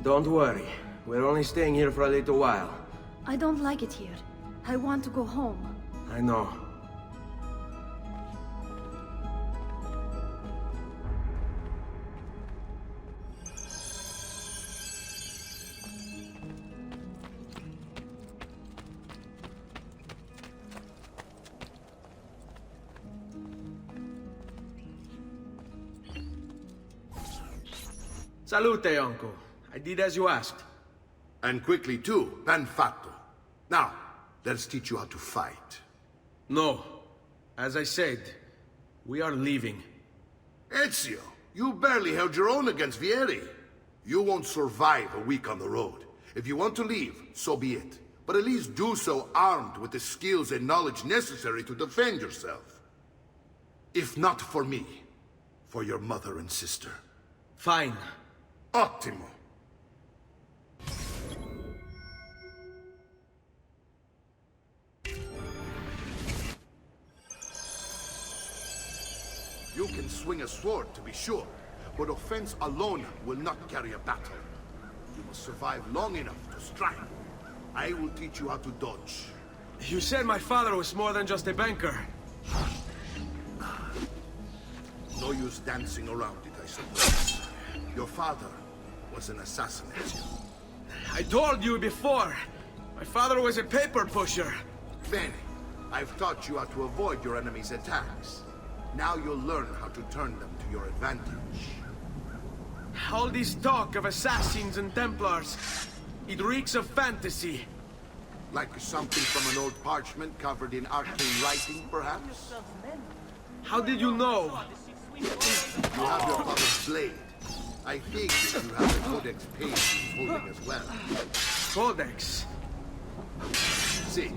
Don't worry. We're only staying here for a little while. I don't like it here. I want to go home. I know. Salute, uncle. I did as you asked. And quickly too, ben fatto. Now, let's teach you how to fight. No. As I said, we are leaving. Ezio, you barely held your own against Vieri. You won't survive a week on the road. If you want to leave, so be it. But at least do so armed with the skills and knowledge necessary to defend yourself. If not for me, for your mother and sister. Fine. Ottimo. You can swing a sword, to be sure, but offense alone will not carry a battle. You must survive long enough to strike. I will teach you how to dodge. You said my father was more than just a banker. No use dancing around it, I suppose. Your father was an assassin, Ezio. I told you before. My father was a paper pusher. Bene, I've taught you how to avoid your enemy's attacks. Now you'll learn how to turn them to your advantage. All this talk of assassins and Templars, it reeks of fantasy. Like something from an old parchment covered in arcane writing, perhaps? How did you know? You have your father's blade. I figured you have the Codex page he's holding as well. Codex. See,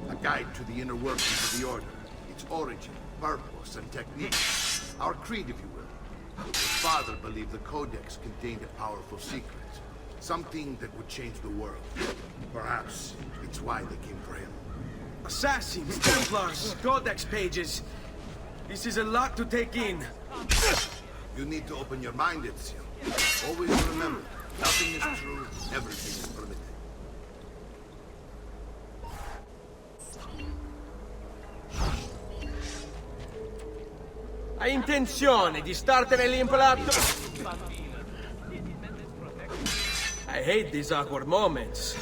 a guide to the inner workings of the Order. Its origin, purpose, and technique. Our creed, if you will. Your father believed the Codex contained a powerful secret. Something that would change the world. Perhaps it's why they came for him. Assassins, Templars, Codex pages. This is a lot to take in. You need to open your mind, Ezio. Always remember, nothing is true, everything is permitted. Hai intenzione di startene l'impalato? I hate these awkward moments.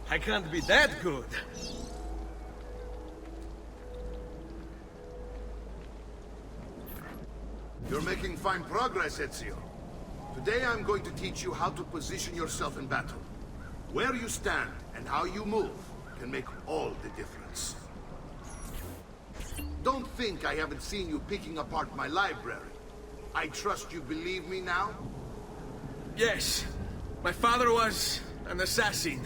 I can't be that good. You're making fine progress, Ezio. Today I'm going to teach you how to position yourself in battle. Where you stand and how you move can make all the difference. Don't think I haven't seen you picking apart my library. I trust you believe me now? Yes, my father was an assassin.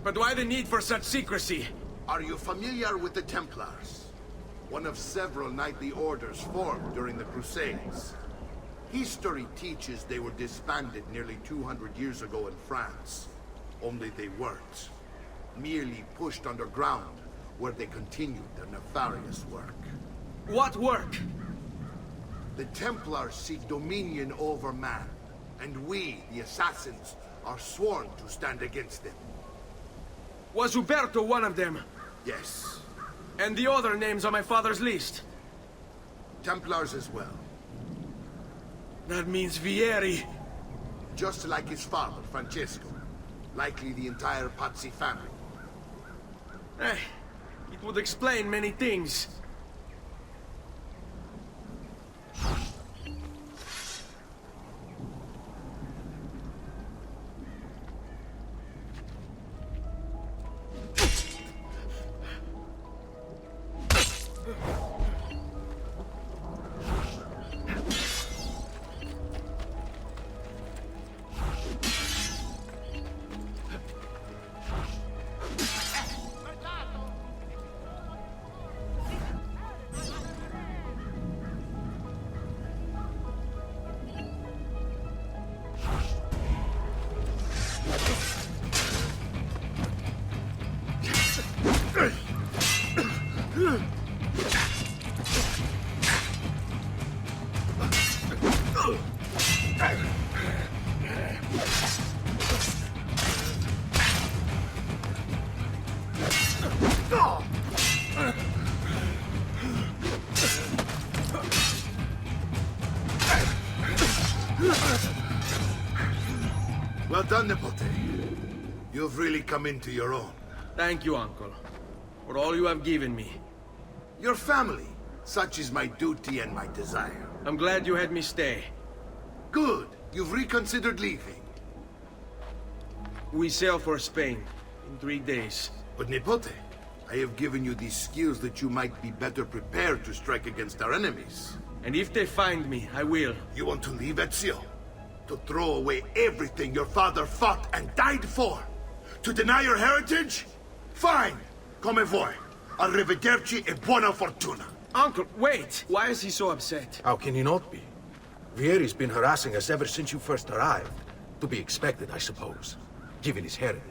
But why the need for such secrecy? Are you familiar with the Templars? One of several knightly orders formed during the Crusades. History teaches they were disbanded nearly 200 years ago in France. Only they weren't. Merely pushed underground, where they continued their nefarious work. What work? The Templars seek dominion over man, and we, the assassins, are sworn to stand against them. Was Uberto one of them? Yes. And the other names on my father's list? Templars as well. That means Vieri. Just like his father, Francesco. Likely the entire Pazzi family. It would explain many things. Well done, Nipote. You've really come into your own. Thank you, Uncle, for all you have given me. Your family. Such is my duty and my desire. I'm glad you had me stay. Good. You've reconsidered leaving. We sail for Spain in 3 days. But Nipote, I have given you these skills that you might be better prepared to strike against our enemies. And if they find me, I will. You want to leave Ezio? To throw away everything your father fought and died for? To deny your heritage? Fine! Come vuoi. Arrivederci e buona fortuna. Uncle, wait! Why is he so upset? How can he not be? Vieri's been harassing us ever since you first arrived. To be expected, I suppose, given his heritage.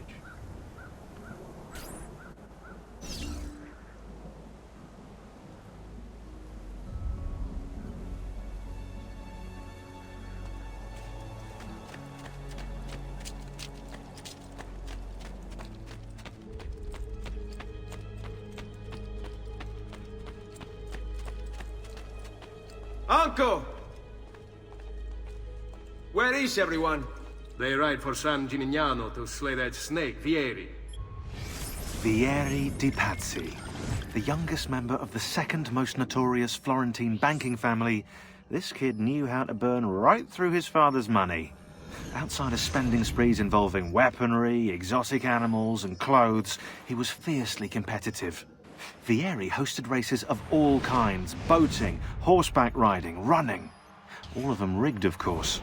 Uncle! Where is everyone? They ride for San Gimignano to slay that snake, Vieri. Vieri di Pazzi, the youngest member of the second most notorious Florentine banking family, this kid knew how to burn right through his father's money. Outside of spending sprees involving weaponry, exotic animals, and clothes, he was fiercely competitive. Vieri hosted races of all kinds, boating, horseback riding, running. All of them rigged, of course.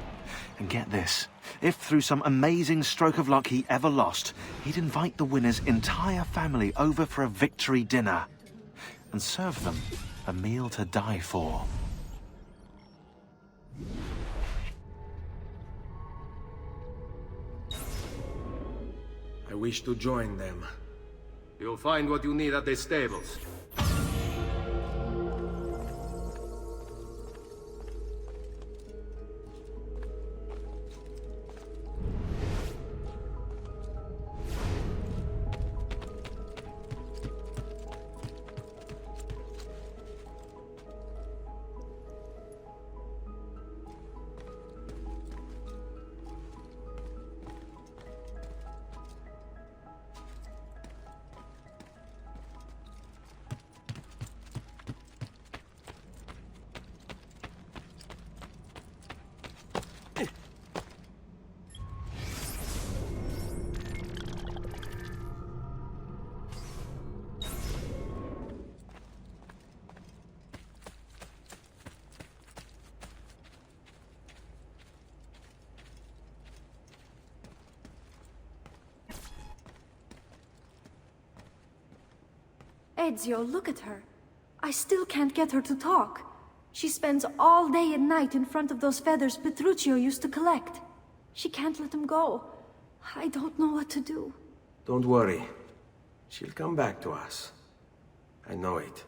And get this, if through some amazing stroke of luck he ever lost, he'd invite the winner's entire family over for a victory dinner and serve them a meal to die for. I wish to join them. You'll find what you need at the stables. Ezio, look at her. I still can't get her to talk. She spends all day and night in front of those feathers Petruchio used to collect. She can't let them go. I don't know what to do. Don't worry. She'll come back to us. I know it.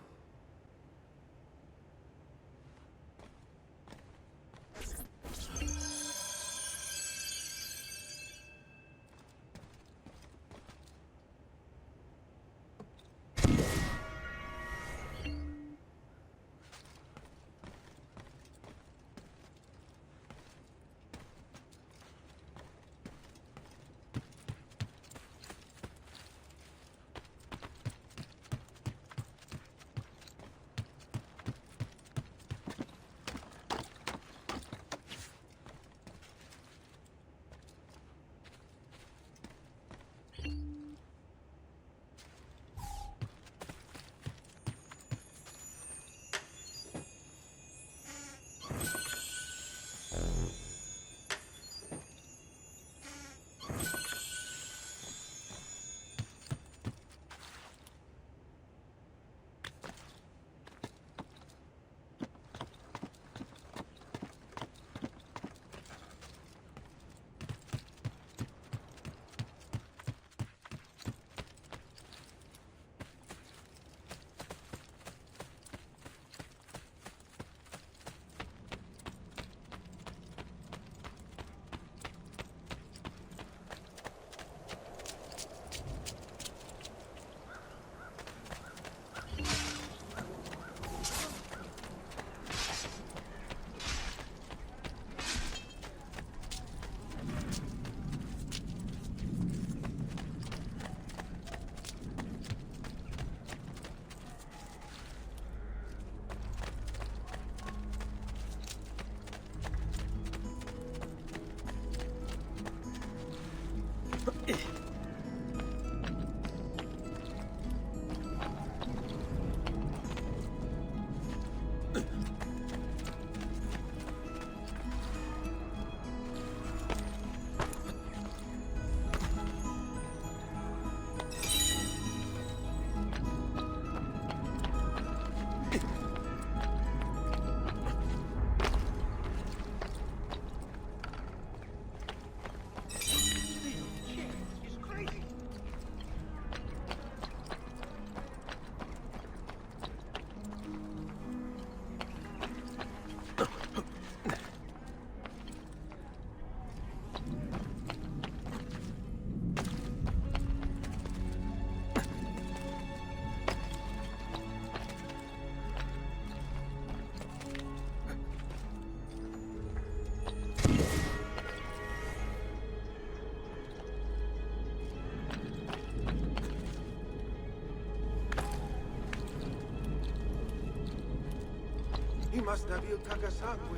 must Nabil Takasakwe.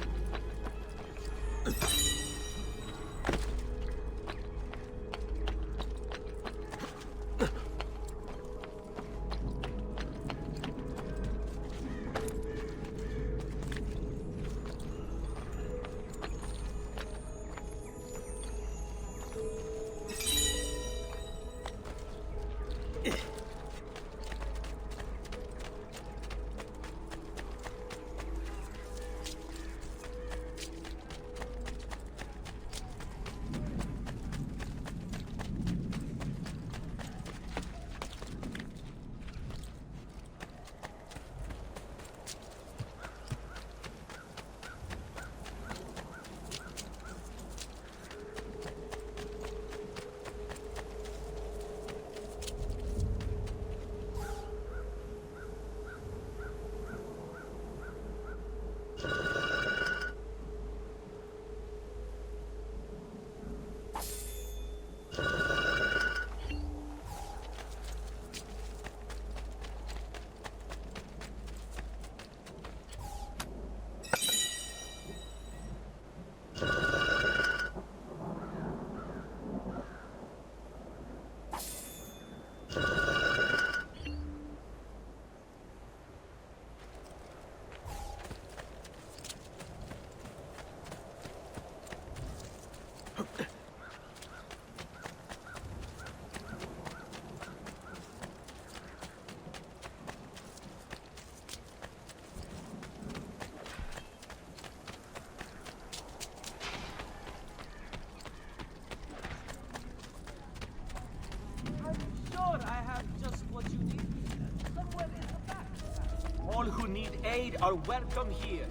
All who need aid are welcome here.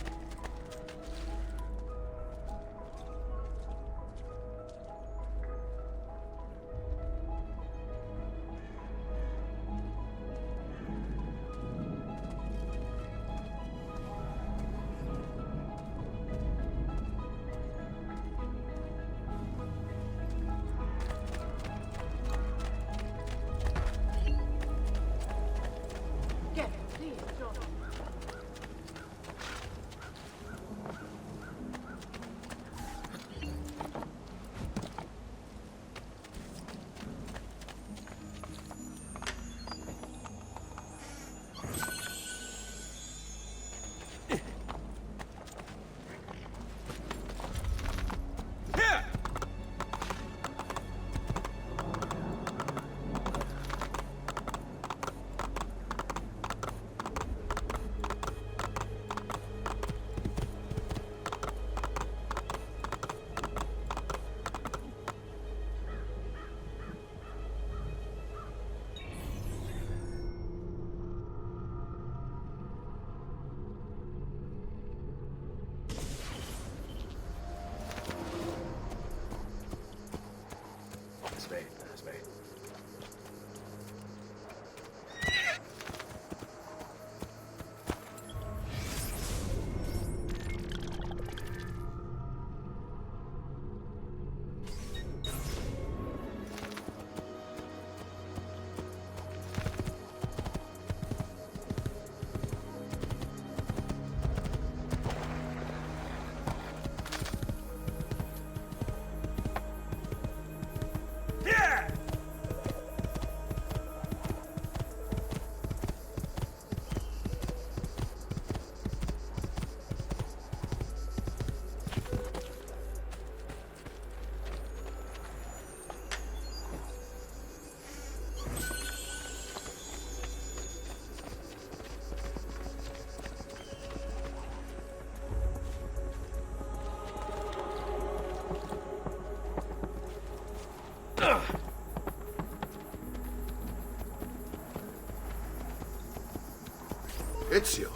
Ezio,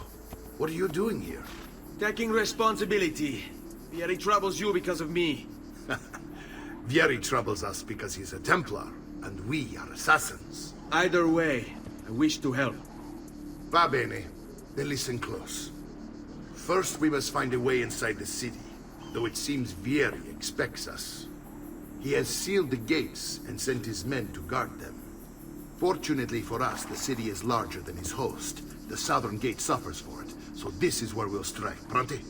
what are you doing here? Taking responsibility. Vieri troubles you because of me. Vieri troubles us because he's a Templar, and we are assassins. Either way, I wish to help. Va bene. Then listen close. First, we must find a way inside the city, though it seems Vieri expects us. He has sealed the gates and sent his men to guard them. Fortunately for us, the city is larger than his host. The southern gate suffers for it, So this is where we'll strike. Pronti?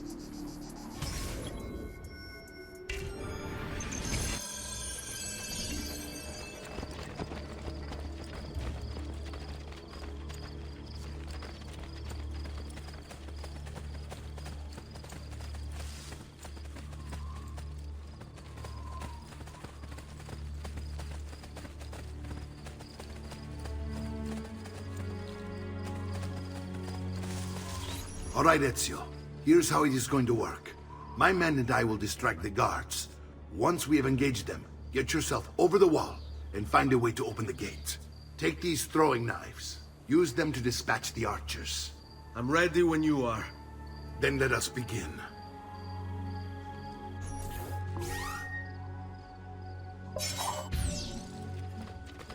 All right, Ezio. Here's how it is going to work. My men and I will distract the guards. Once we have engaged them, get yourself over the wall and find a way to open the gate. Take these throwing knives. Use them to dispatch the archers. I'm ready when you are. Then let us begin.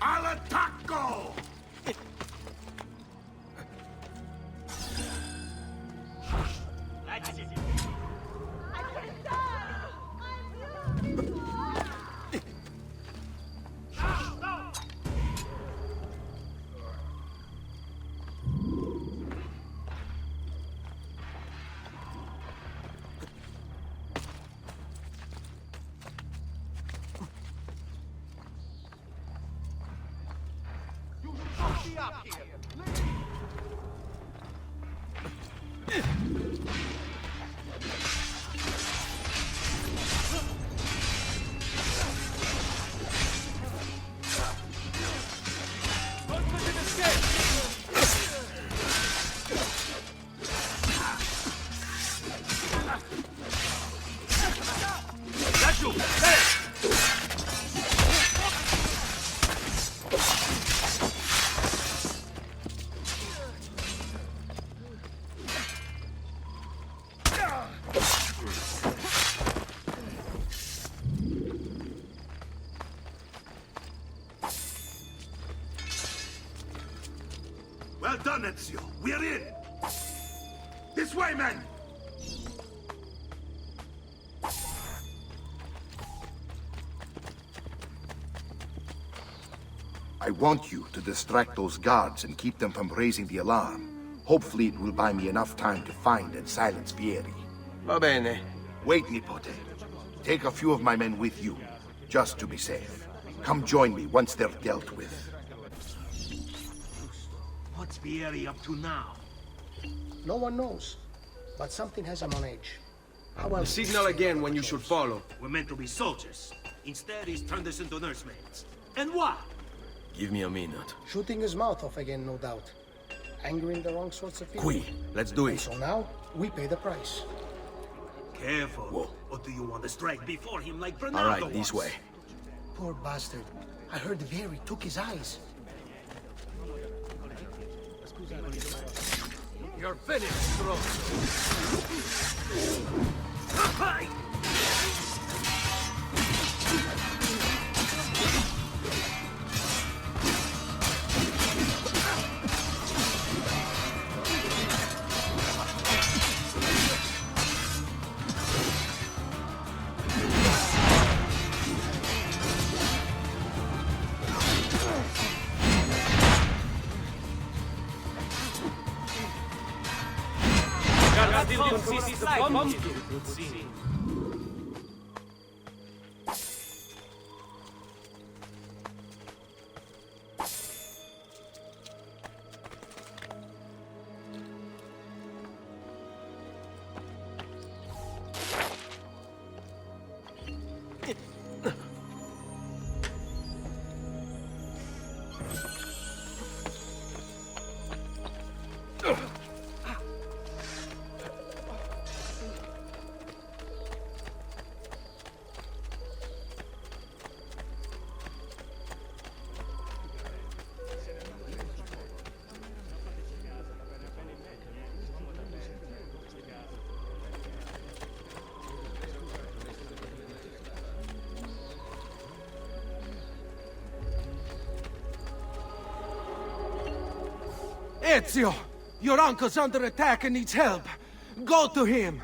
Al attacco! Well done, Ezio. We're in! This way, men! I want you to distract those guards and keep them from raising the alarm. Hopefully it will buy me enough time to find and silence Vieri. Va bene. Wait, Nipote. Take a few of my men with you, just to be safe. Come join me once they're dealt with. What's Vieri up to now? No one knows, but something has him on edge. How The else? signal again when you should follow. We're meant to be soldiers. Instead, he's turned us into nursemaids. And why? Give me a minute. Shooting his mouth off again, no doubt. Angering the wrong sorts of people. Qui, let's do it. So now, we pay the price. Careful. Whoa. Or do you want to strike before him like Bernardo All right, this was? way. Poor bastard. I heard Vieri took his eyes. You're finished, Ezio! Your uncle's under attack and needs help. Go to him!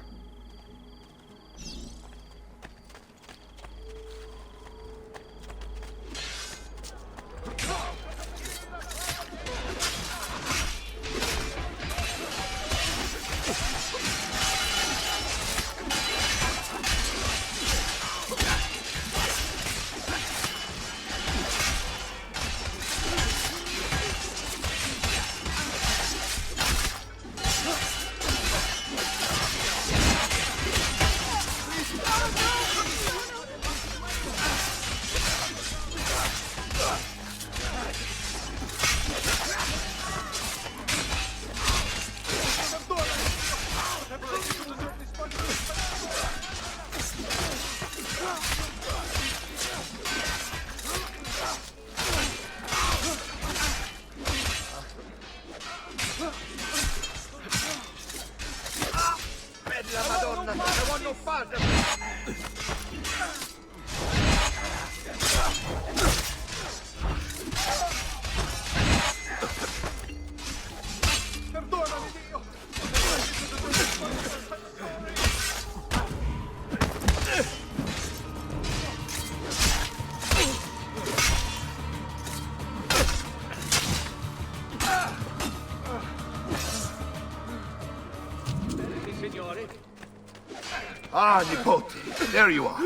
Ah, Nipote, there you are.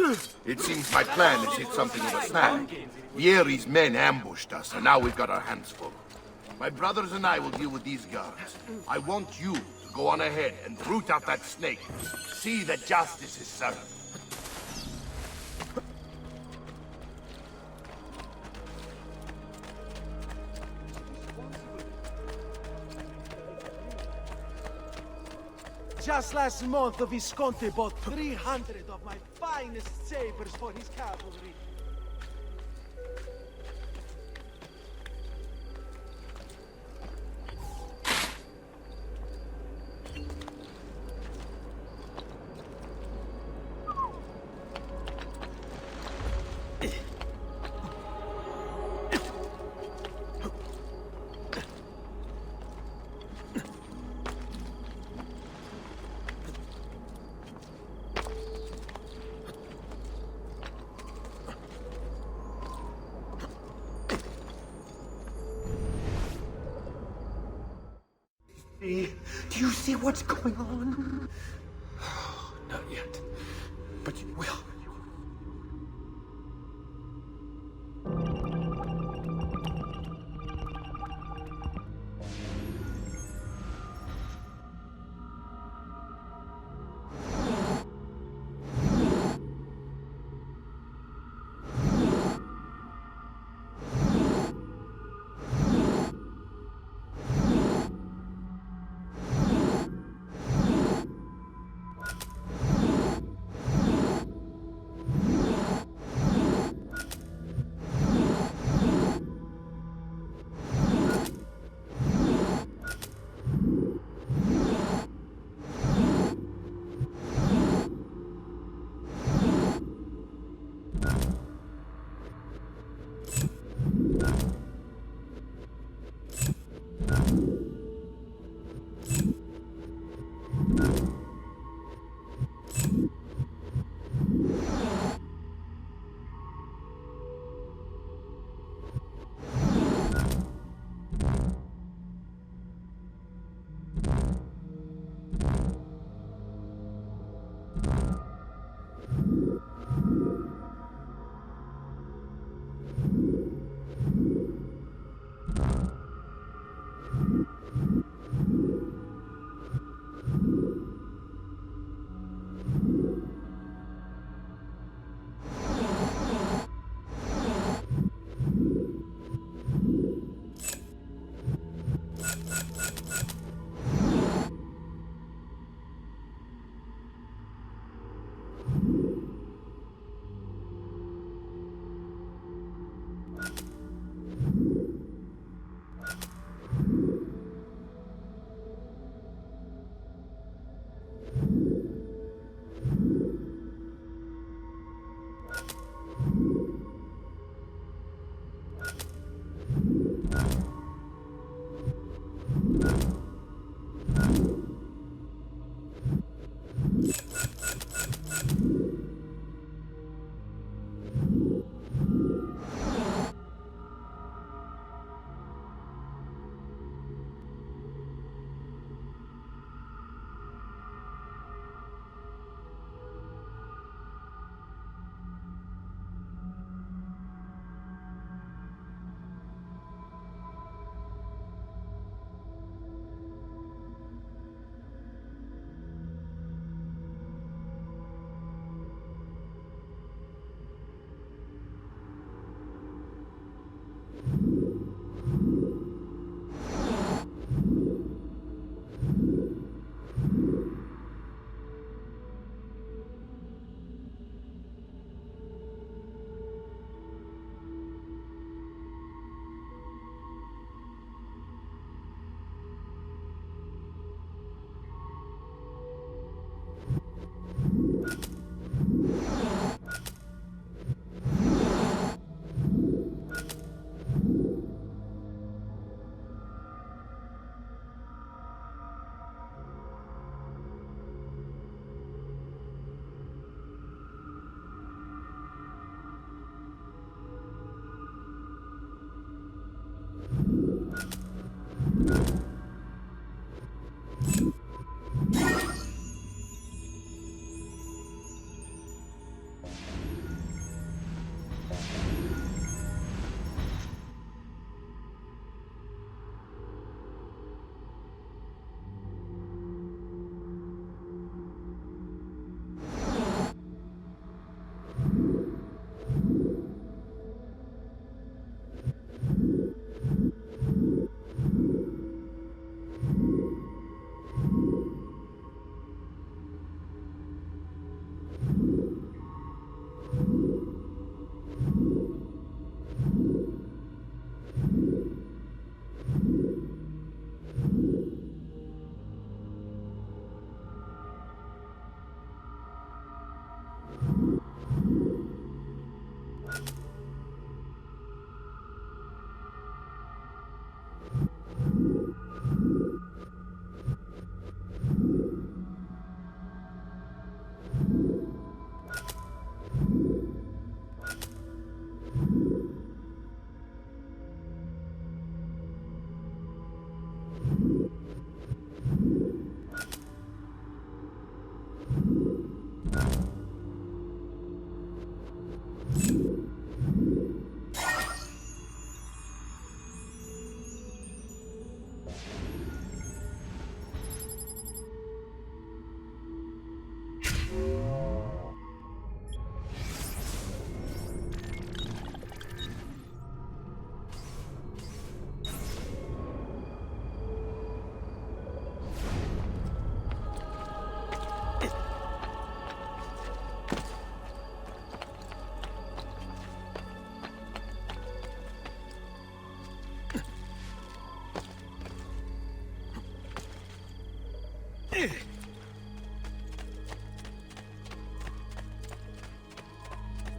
It seems my plan has hit something of a snag. Vieri's men ambushed us, and now we've got our hands full. My brothers and I will deal with these guards. I want you to go on ahead and root out that snake. See that justice is served. Just last month, the Visconti bought 300 of my finest sabers for his cavalry. Do you see what's going on? Not yet, but you will.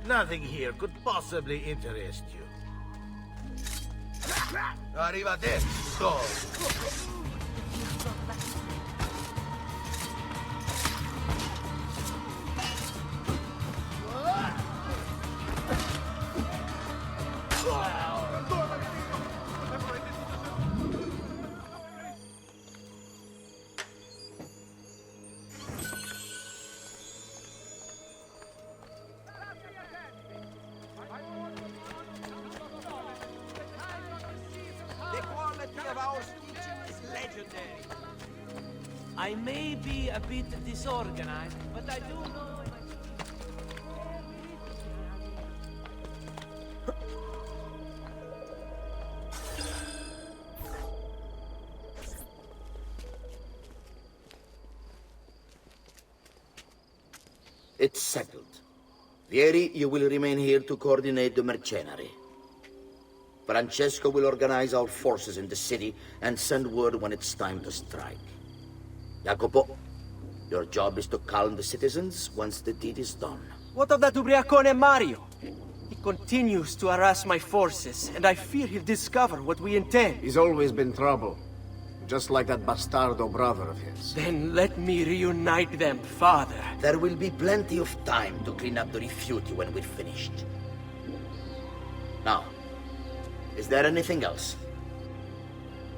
Nothing here could possibly interest you. Arrivederci. I may be a bit disorganized, but I do know when It's settled. Vieri, you will remain here to coordinate the mercenary. Francesco will organize our forces in the city and send word when it's time to strike. Jacopo, your job is to calm the citizens once the deed is done. What of that Ubriacone Mario? He continues to harass my forces, and I fear he'll discover what we intend. He's always been trouble. Just like that bastardo brother of his. Then let me reunite them, father. There will be plenty of time to clean up the rifiuti when we're finished. Now, is there anything else?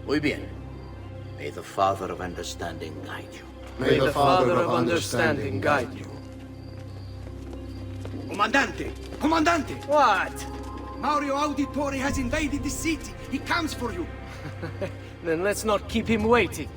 Muy bien. May the Father of Understanding guide you. May the Father of Understanding guide you. Comandante! Comandante! What? Mario Auditore has invaded the city. He comes for you. Then let's not keep him waiting.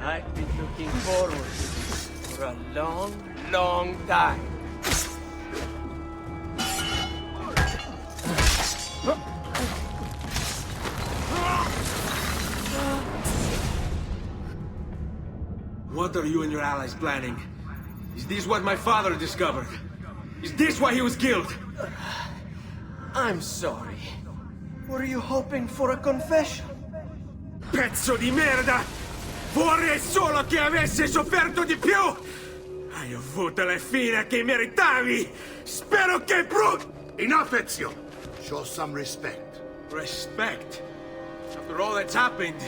I've been looking forward to this for a long, long time. What are you and your allies planning? Is this what my father discovered? Is this why he was killed? I'm sorry. Were you hoping for a confession? Pezzo di merda! Vorrei solo che avessi sofferto di più! Hai avuto la fine che meritavi! Spero che Enough, Ezio! Show some respect. Respect? After all that's happened,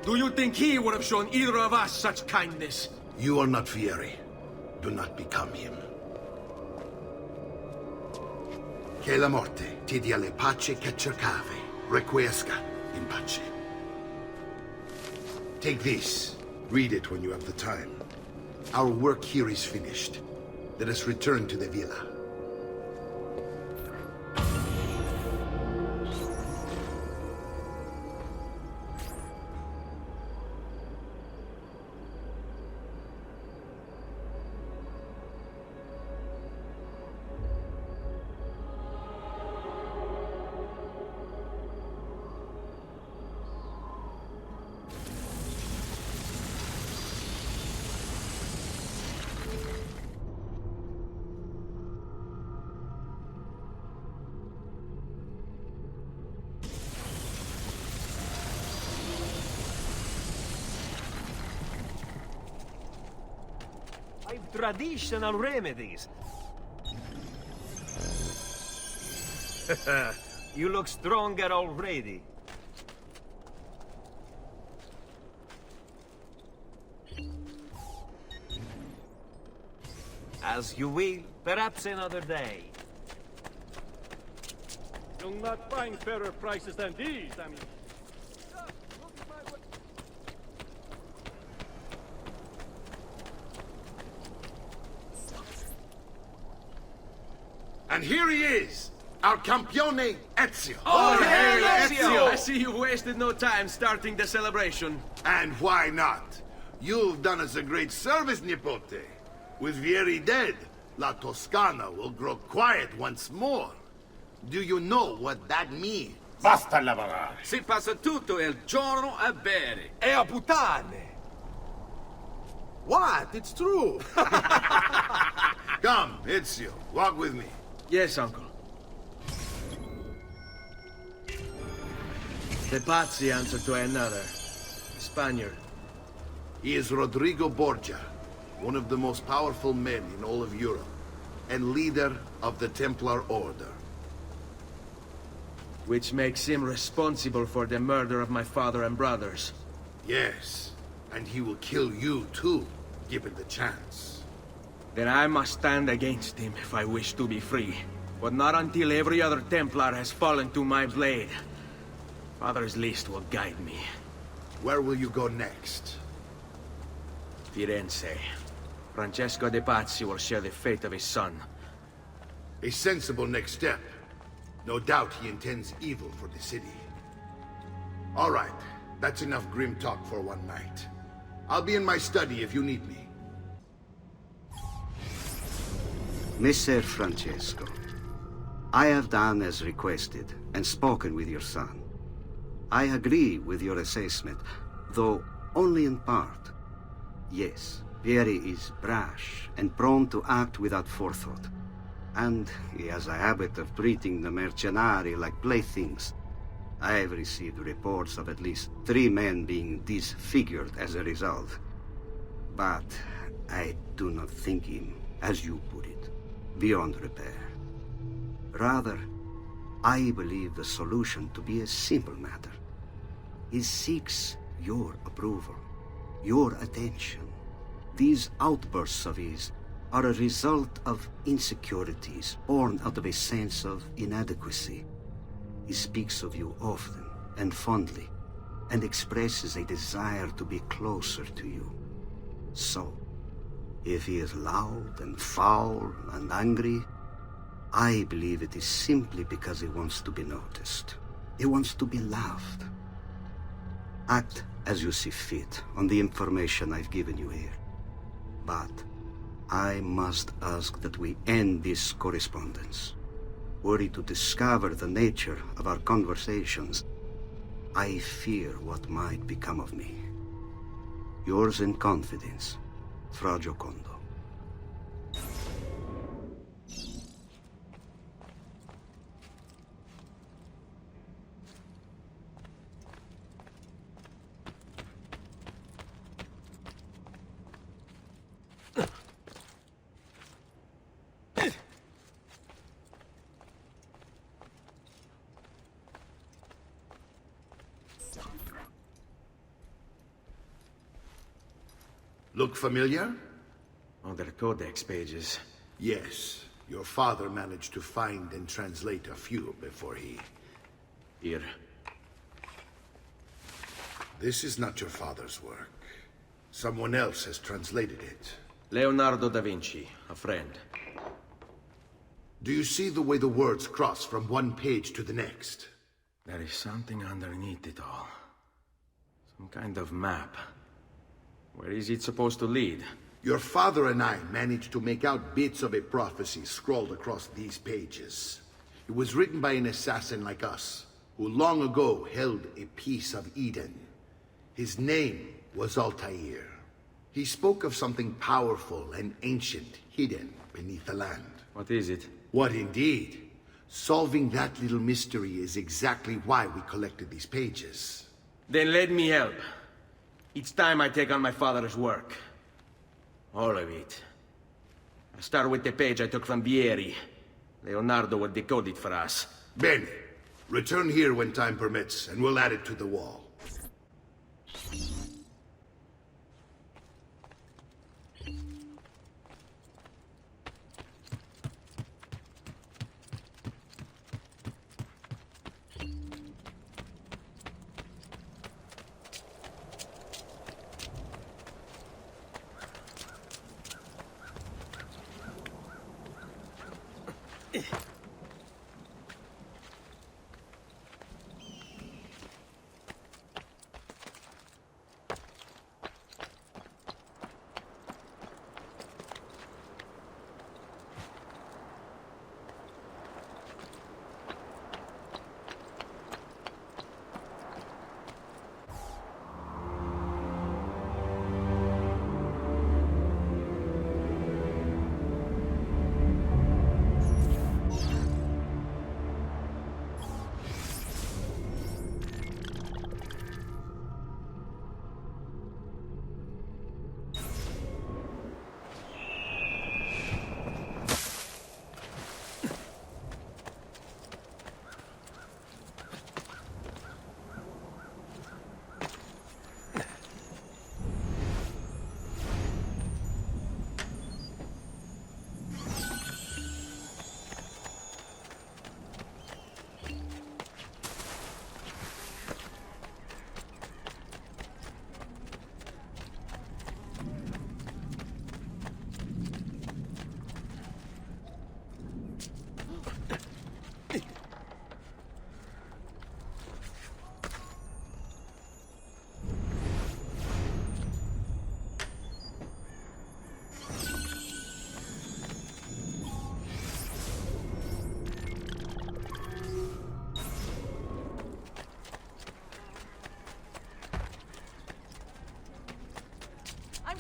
do you think he would have shown either of us such kindness? You are not Vieri. Do not become him. Che la morte ti dia le pace che cercavi. Requiesca in pace. Take this. Read it when you have the time. Our work here is finished. Let us return to the villa. Traditional remedies. You look stronger already. As you will, perhaps another day. You'll not find fairer prices than these, I mean. And here he is, our campione Ezio. Oh, hey, Ezio! I see you wasted no time starting the celebration. And why not? You've done us a great service, Nipote. With Vieri dead, La Toscana will grow quiet once more. Do you know what that means? Basta lavorare. Si passa tutto il giorno a bere. E a puttane! What? It's true! Come, Ezio, walk with me. Yes, uncle. The Pazzi answer to another. Spaniard. He is Rodrigo Borgia, one of the most powerful men in all of Europe, and leader of the Templar Order. Which makes him responsible for the murder of my father and brothers. Yes, and he will kill you too, given the chance. Then I must stand against him if I wish to be free. But not until every other Templar has fallen to my blade. Father's list will guide me. Where will you go next? Firenze. Francesco de Pazzi will share the fate of his son. A sensible next step. No doubt he intends evil for the city. All right, that's enough grim talk for one night. I'll be in my study if you need me. Messer Francesco, I have done as requested and spoken with your son. I agree with your assessment, though only in part. Yes, Vieri is brash and prone to act without forethought. And he has a habit of treating the mercenari like playthings. I have received reports of at least 3 men being disfigured as a result. But I do not think him, as you put it, beyond repair. Rather, I believe the solution to be a simple matter. He seeks your approval, your attention. These outbursts of his are a result of insecurities born out of a sense of inadequacy. He speaks of you often and fondly, and expresses a desire to be closer to you. So, if he is loud and foul and angry, I believe it is simply because he wants to be noticed. He wants to be loved. Act as you see fit on the information I've given you here. But I must ask that we end this correspondence. Were he to discover the nature of our conversations, I fear what might become of me. Yours in confidence, Fra Giocondo. Look familiar? On their codex pages. Yes. Your father managed to find and translate a few before he... Here. This is not your father's work. Someone else has translated it. Leonardo da Vinci, a friend. Do you see the way the words cross from one page to the next? There is something underneath it all. Some kind of map. Where is it supposed to lead? Your father and I managed to make out bits of a prophecy scrawled across these pages. It was written by an assassin like us, who long ago held a piece of Eden. His name was Altair. He spoke of something powerful and ancient hidden beneath the land. What is it? What indeed? Solving that little mystery is exactly why we collected these pages. Then let me help. It's time I take on my father's work. All of it. I'll start with the page I took from Vieri. Leonardo will decode it for us. Bene. Return here when time permits, and we'll add it to the wall.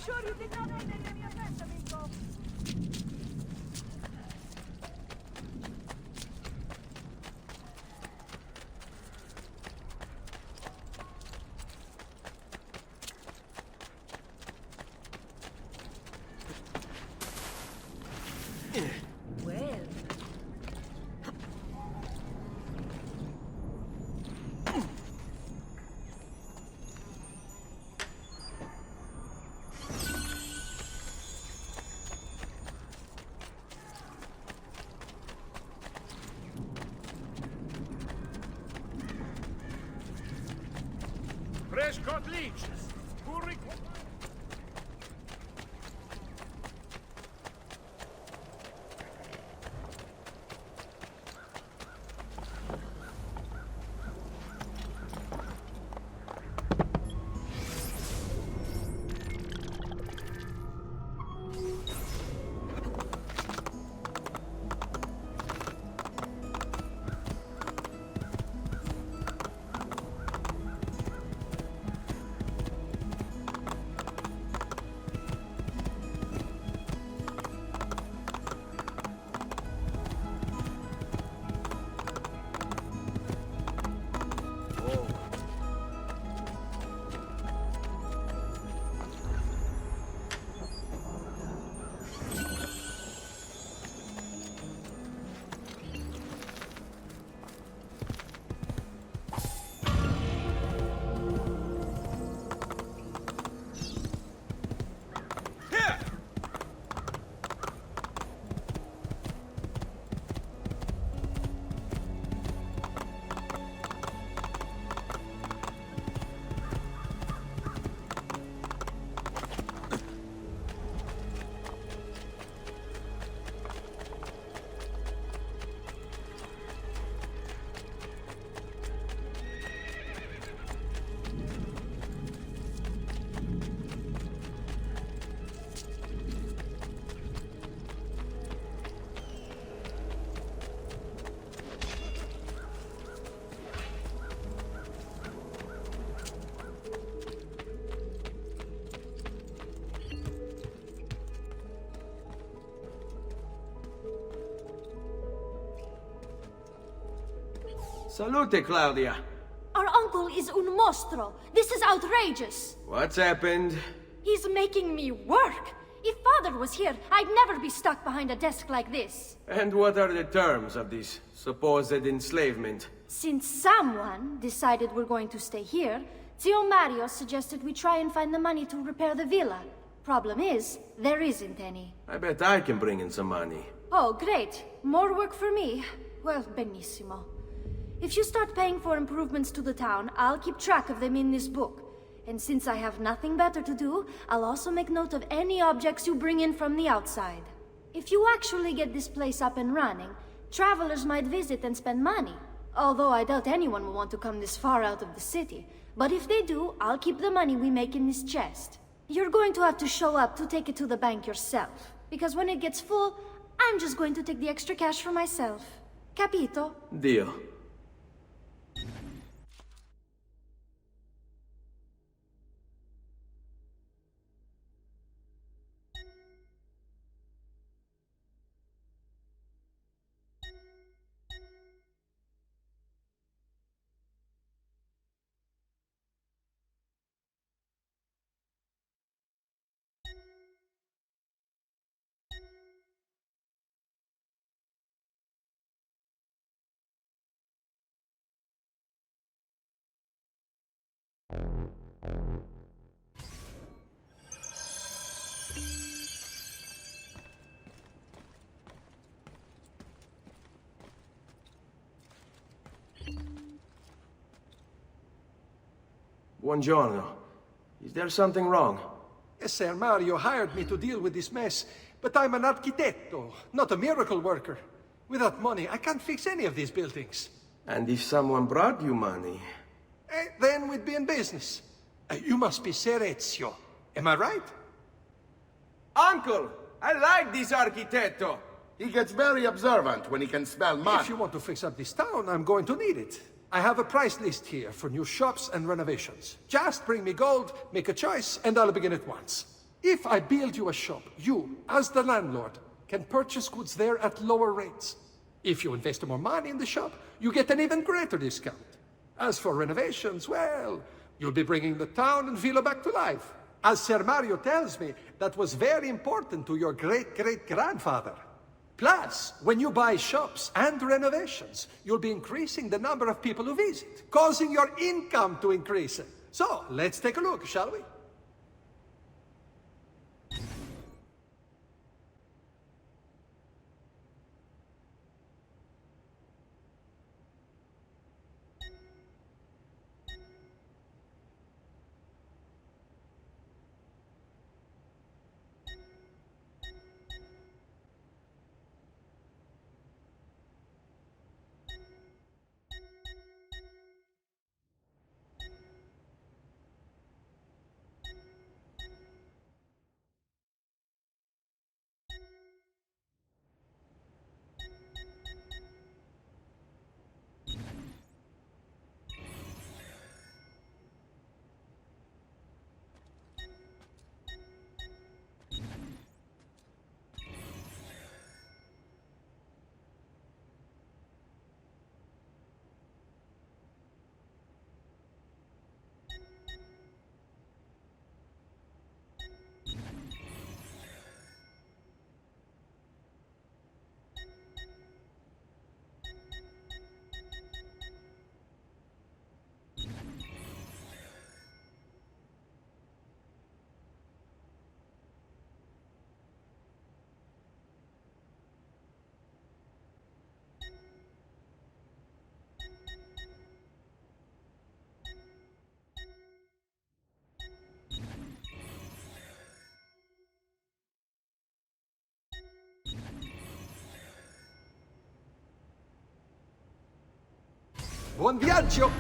sure you did not enter any offense, amigo. Well. Fresh cut leeches. Who Salute, Claudia. Our uncle is un mostro. This is outrageous. What's happened? He's making me work. If Father was here, I'd never be stuck behind a desk like this. And what are the terms of this supposed enslavement? Since someone decided we're going to stay here, Zio Mario suggested we try and find the money to repair the villa. Problem is, there isn't any. I bet I can bring in some money. Oh, great. More work for me. Well, benissimo. If you start paying for improvements to the town, I'll keep track of them in this book. And since I have nothing better to do, I'll also make note of any objects you bring in from the outside. If you actually get this place up and running, travelers might visit and spend money. Although I doubt anyone will want to come this far out of the city. But if they do, I'll keep the money we make in this chest. You're going to have to show up to take it to the bank yourself. Because when it gets full, I'm just going to take the extra cash for myself. Capito? Deal. Buongiorno. Is there something wrong? Yes, sir. Mario hired me to deal with this mess, but I'm an architetto, not a miracle worker. Without money, I can't fix any of these buildings. And if someone brought you money? Then we'd be in business. You must be Ser Ezio. Am I right? Uncle! I like this architetto! He gets very observant when he can smell mud. If you want to fix up this town, I'm going to need it. I have a price list here for new shops and renovations. Just bring me gold, make a choice, and I'll begin at once. If I build you a shop, you, as the landlord, can purchase goods there at lower rates. If you invest more money in the shop, you get an even greater discount. As for renovations, well, you'll be bringing the town and villa back to life. As Ser Mario tells me, that was very important to your great-great-grandfather. Plus, when you buy shops and renovations, you'll be increasing the number of people who visit, causing your income to increase. So, let's take a look, shall we? Buon viaggio!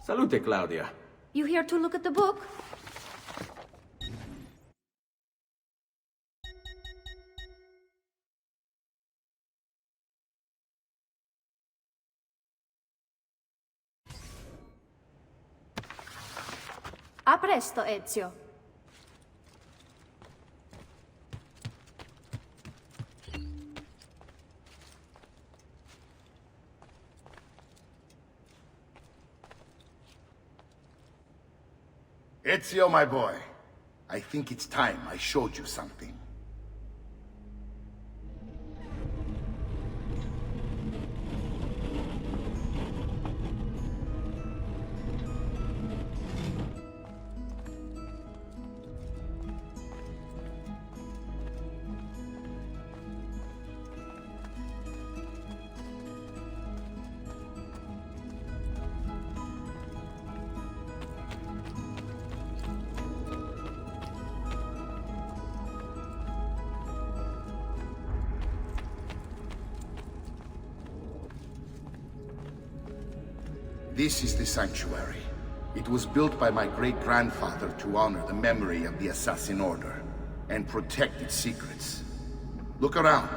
Salute, Claudia. You here to look at the book? A presto, Ezio. Ezio, my boy, I think it's time I showed you something. This is the sanctuary. It was built by my great-grandfather to honor the memory of the Assassin Order and protect its secrets. Look around.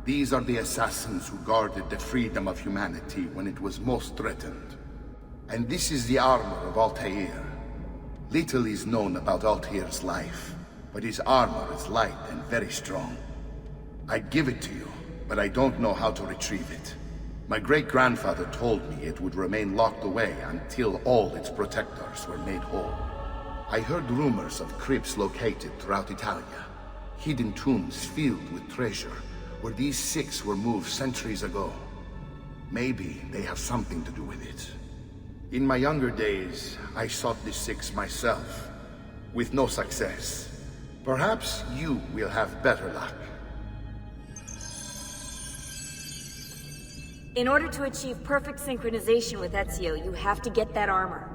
These are the assassins who guarded the freedom of humanity when it was most threatened. And this is the armor of Altair. Little is known about Altair's life, but his armor is light and very strong. I'd give it to you, but I don't know how to retrieve it. My great-grandfather told me it would remain locked away until all its protectors were made whole. I heard rumors of crypts located throughout Italia, hidden tombs filled with treasure, where these six were moved centuries ago. Maybe they have something to do with it. In my younger days, I sought the six myself, with no success. Perhaps you will have better luck. In order to achieve perfect synchronization with Ezio, you have to get that armor.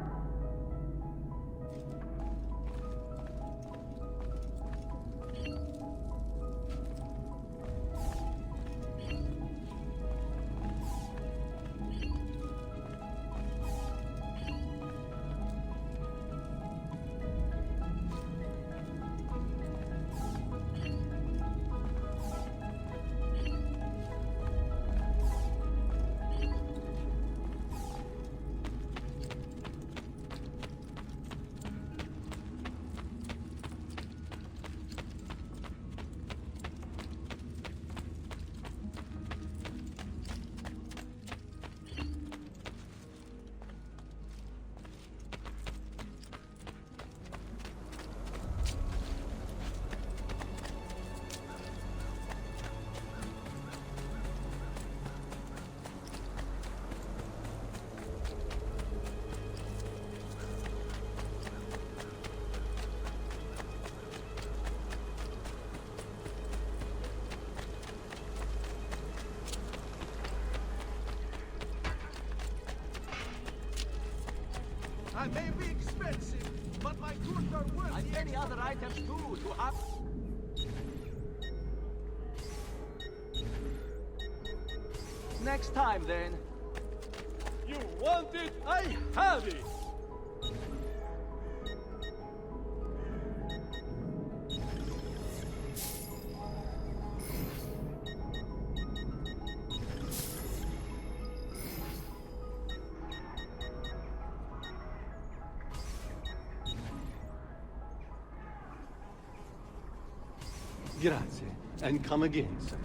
I may be expensive, but my goods are worth And any other items too, to have... Next time, then. You want it? I have it! Grazie. And come again, sir.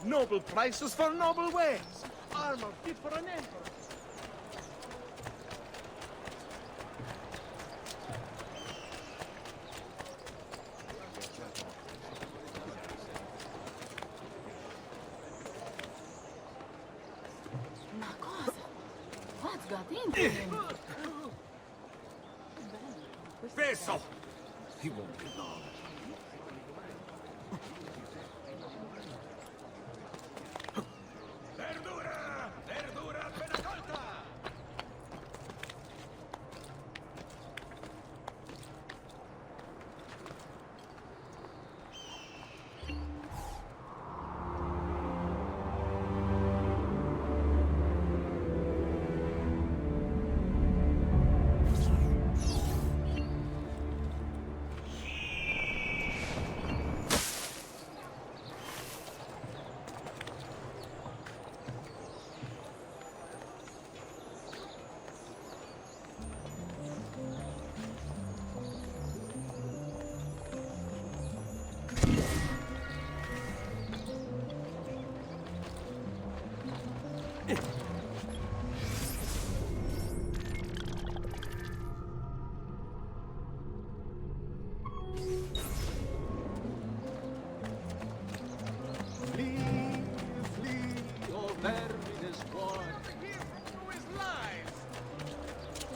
Noble prices for noble wares. Armor fit for an emperor. Ma cosa? What's got into him? Peso! He won't be long. Verdura! Verdura appena colta! Flee, flee, oh